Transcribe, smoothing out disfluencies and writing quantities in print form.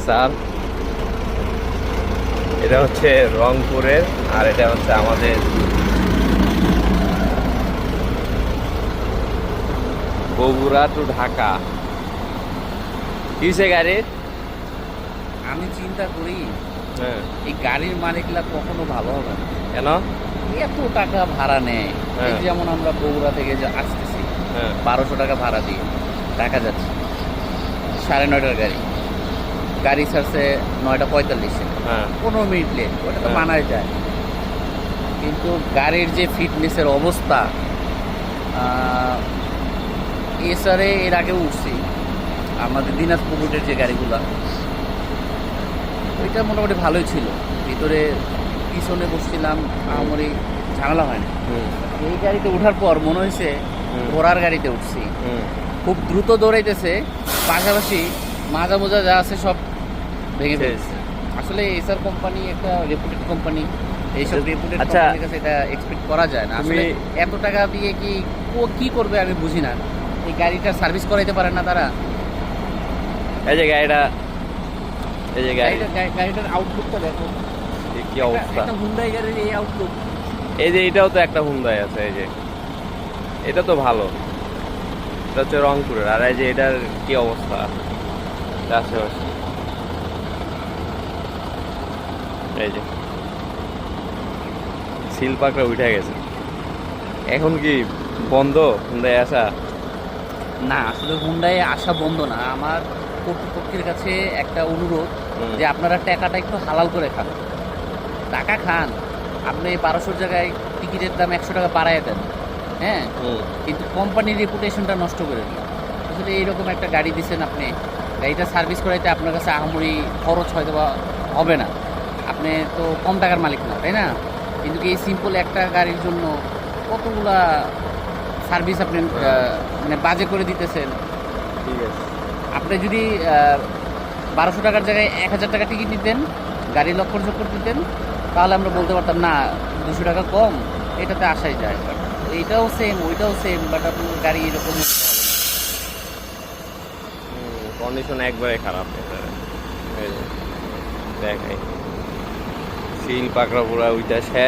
Sir, এটা হচ্ছে রংপুরের, আর এটা হচ্ছে আমাদের বগুড়া টু ঢাকা। কিসে গাড়ির? আমি চিন্তা করি হ্যাঁ। এই গাড়ির মালিকরা কখনো ভালো হবে না। কেন? এত টাকা ভাড়া নেয়। হ্যাঁ। এই যেমন আমরা বগুড়া থেকে যে আসতেছি, হ্যাঁ 1200 টাকা ভাড়া দিয়ে ঢাকা যাচ্ছি, 9:30টার গাড়ি, গাড়ি ছাড়ছে 9:45-এ, হ্যাঁ 15 মিনিট লেট, ওটা তো হ্যাঁ। মানাই যায়। কিন্তু গাড়ির যে ফিটনেসের অবস্থা, এসারে এর আগে উঠছি আমাদের দিনাজপুর রুটের যে গাড়িগুলো, ওইটা মোটামুটি ভালোই ছিল। ভিতরে পিছনে বসছিলাম, আমারই ঝামেলা হয় না। হুম এই গাড়িতে ওঠার পর মনে হয়েছে হুম। ঘোড়ার গাড়িতে উঠছি। হুম। খুব দ্রুত দৌড়াইতেছে, পাশাপাশি মাজা মোজা যা আছে সব ভেঙে শেষ। ফেলছে। আসলে এসআর কোম্পানি একটা রেপুটেড কোম্পানি, এইসব রেপুটেড আচ্ছা, কোম্পানির কাছে এটা এক্সপেক্ট করা যায় না। আসলে তুমি- এত টাকা দিয়ে কি ও কি করবে আমি বুঝি না। এই গাড়িটা সার্ভিস করাইতে পারে না তারা। এই যে গাড়িটা, এই যে গাড়ি, গাড়িটার আউটলুকটা দেখো, কি অবস্থা। একটা হুন্ডাই গাড়ির এই আউটলুক। এই যে এটাও তো একটা হুন্ডাই আছে, এই যে এটা তো ভালো, এটা হচ্ছে রংপুরের। আর এই যে এটার কি অবস্থা আশেপাশে, এই যে সিল পাকড়া উঠে গেছে। এখন কি বন্ধ হুন্ডাই আসা? না, আসলে হুন্ডাই আসা বন্ধ না। আমার কর্তৃপক্ষের কাছে একটা অনুরোধ হুম। যে আপনারা টাকাটা একটু হালাল করে খান। টাকা খান, আপনি 1200 জায়গায় টিকিটের দাম 100 টাকা বাড়ায় দেন, হ্যাঁ, হুম। কিন্তু কোম্পানির রেপুটেশনটা নষ্ট করে দিন। আসলে এইরকম একটা গাড়ি দিচ্ছেন আপনি, গাড়িটা সার্ভিস করাইতে আপনার কাছে আহামরি খরচ হয়তো বা হবে না, আপনি তো কম টাকার মালিক না, তাই না? কিন্তু এই সিম্পল একটা গাড়ির জন্য কতগুলা সার্ভিস আপনি মানে বাজে করে দিতেছেন। ঠিক আছে। আপনি যদি 1200 টাকার জায়গায় 1000 টাকা টিকিট দিতেন, গাড়ি লক্ষ্য চক্কর দিতেন, তাহলে আমরা বলতে পারতাম না 200 টাকা কম, এটাতে আসাই যায়। বাট এইটাও সেম ওইটাও সেম, বাট আপনার গাড়ি এরকম হতে হবে না। কন্ডিশন একবারে খারাপ এটার। এই যে দেখাই, সিল পাকড়া পুরা ওইটা শেষ।